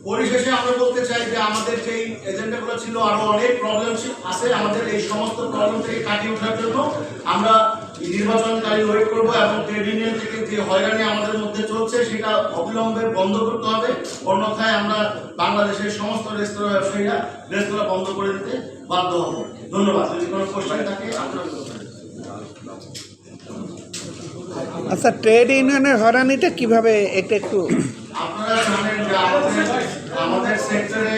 পরিশেষে আমরা বলতে চাই যে আমাদের যে এজেন্ডাগুলো ছিল আরো অনেক প্রবলেম আছে, আমাদের এই সমস্ত প্রবলেম থেকে কাটিয়ে ওঠার জন্য আমরা নির্বাচনকালীন ওয়েট করবো এবং ট্রেড ইউনিয়ন থেকে যে হয়রানি আমাদের মধ্যে চলছে সেটা অবিলম্বে বন্ধ করতে হবে। অন্যথায় আমরা বাংলাদেশের সমস্ত রেস্তোরাঁ ব্যবসায়ীরা রেস্তোরাঁ বন্ধ করে দিতে বাধ্য হব। ধন্যবাদ। যদি কোনো কোশ্চেন থাকে আপনারা। আচ্ছা, ট্রেড ইউনিয়নের হয়রানিটা কিভাবে এটা একটু আপনারা জানেন যে আমাদের সেক্টরে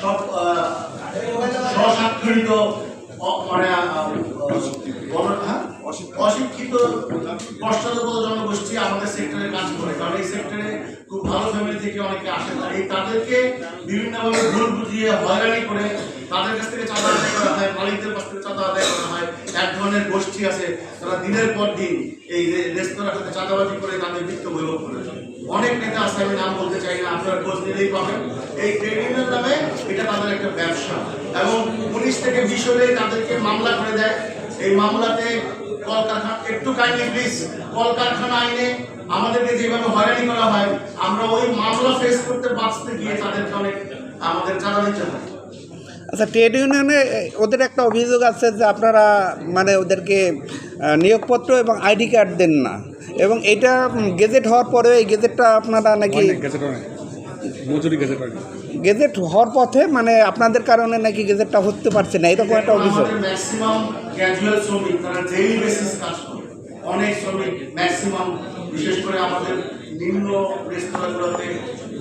সব স্বস্বাক্ষরিত মানে অশিক্ষিত পশ্চাৎপদ জনগোষ্ঠী আমাদের সেক্টরে কাজ করে, কারণ এই সেক্টরে খুব ভালো ফ্যামিলি থেকে অনেকে আসে না। এই তাদেরকে বিভিন্নভাবে ভুল বুঝিয়ে হয়রানি করে তাদের কাছ থেকে চাঁদা আদায় করা হয়, মালিকদের কাছ থেকে চাঁদা আদায় করা হয়। এক ধরনের গোষ্ঠী আছে তারা দিনের পর দিন এই রেস্তোরাঁর সাথে চাঁদাবাজি করে তাদের বৃত্ত বৈভব করে। অনেক নেতা আছে, আমি নাম বলতে চাই না, আপনারা খোঁজ নিলেই পাবেন। এই ট্রেড ইউনিয়ন নামে এটা তাদের একটা ব্যবসা, এবং 19 থেকে 20 হলে তাদেরকে মামলা করে দেয়। এই মামলাতে কলকারখানা, একটু কাইন্ডলি প্লিজ, কলকারখানা আইনে আমাদেরকে যেভাবে হয়রানি করা হয়, আমরা ওই মামলা ফেস করতে বাঁচতে গিয়ে তাদেরকে অনেক আমাদের চাঁদা দিতে হয়। আচ্ছা, ট্রেড ইউনিয়নে ওদের একটা অভিযোগ আছে যে আপনারা মানে ওদেরকে নিয়োগপত্র এবং আইডি কার্ড দেন না, এবং এটা গেজেট হওয়ার পরে এই গেজেটটা আপনারা নাকি গেজেট হওয়ার পথে মানে আপনাদের কারণে নাকি গেজেটটা হতে পারছে না, এরকম একটা অভিযোগ। ম্যাক্সিমাম ক্যাজুয়াল শ্রমিক তারা ডেইলি বেসিস কাজ করে। অনেক শ্রমিক ম্যাক্সিমাম, বিশেষ করে আমাদের নিম্ন রেস্তোরাঁগুলোতে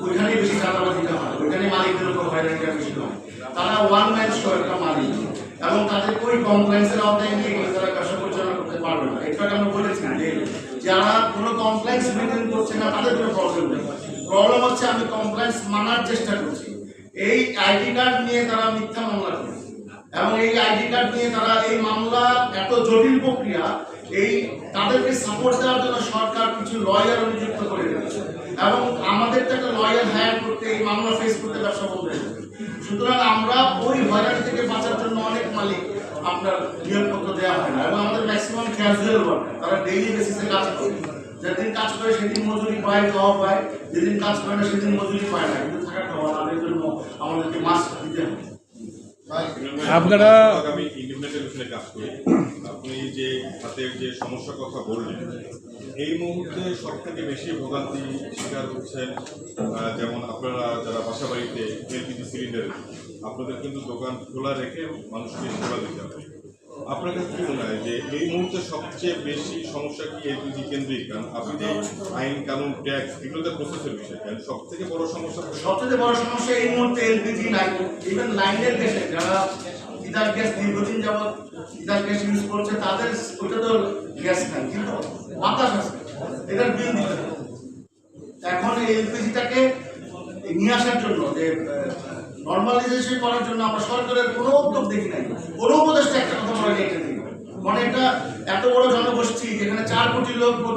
ওইখানেই বেশি চাঁদাবাজি হয়, ওইখানে মালিকদের উপর হয়রানিটা বেশি হয়। তারা ওয়ান ম্যান শো একটা মালিক, এবং তাদের ওই কমপ্লেন্সের আওতায় নিয়ে গেলে তারা ব্যবসা পরিচালনা করতে পারবে না। এটা আমরা বলেছি যে যারা কোনো কমপ্লেন্স মেনটেন করছে না তাদের কোনো প্রবলেম নেই। প্রবলেম হচ্ছে আমি কমপ্লেন্স মানার চেষ্টা করছি, এই আইডি কার্ড নিয়ে তারা মিথ্যা মামলা করে, এবং এই আইডি কার্ড নিয়ে তারা এই মামলা এত জটিল প্রক্রিয়া, এই তাদেরকে সাপোর্ট দেওয়ার জন্য সরকার কিছু লয়ার নিযুক্ত করে দিয়েছে, এবং আমাদের তো একটা লয়ার হায়ার করতে এই মামলা ফেস করতে ব্যবসা বন্ধ হয়ে যাবে। সুতরাং আমরা ওই হয়রানি থেকে বাঁচার জন্য অনেক মালিক আপনার নিয়োগপত্র দেওয়া হয় না, এবং আমাদের ম্যাক্সিমাম ক্যাজুয়াল ওয়ার্কার, তারা ডেইলি বেসিসে কাজ করে। যেদিন কাজ করে সেদিন মজুরি পায়, খাওয়া পায়, যেদিন কাজ করে না সেদিন মজুরি পায় না, কিন্তু থাকা খাওয়া তাদের জন্য আমাদেরকে মাস্ক দিতে হবে। আপনারা আগামী ইমপ্লিমেন্টেশনে কাজ করি। আপনি যে হাতের যে সমস্যার কথা বললেন, এই মুহূর্তে সব থেকে বেশি ভোগান্তি শিকার হচ্ছেন যেমন আপনারা যারা বাসা বাড়িতে এলপিজি সিলিন্ডারে, আপনাদের কিন্তু দোকান খোলা রেখে মানুষকে সেবা দিতে হবে। আপনার কাছে কি মনে হয় যে এই মুহূর্তে সবচেয়ে বেশি সমস্যা কি এলপিজি কেন্দ্রিক? কারণ আপনি যে আইন কানুন ট্যাক্স এগুলোতে প্রসেসের বিষয়, কারণ সবথেকে বড় সমস্যা এই মুহূর্তে এলপিজি লাইন, ইভেন লাইনের দেশে যারা ইথার গ্যাস দীর্ঘদিন যাবৎ ইথার গ্যাস ইউজ করছে তাদের ওটা তো গ্যাস নাই, কিন্তু বাতাস আছে, এটার বিল দিতে হবে। এখন এই এলপিজিটাকে নিয়ে আসার জন্য যে নর্মালাইজেশন করার জন্য আমরা সরকারের কোনো উদ্যোগ দেখি নাই, কোনো উপদেষ্টা একটা কথা বলে এটা মানে এটা এত বড় জনগোষ্ঠী যেখানে 4 কোটি লোক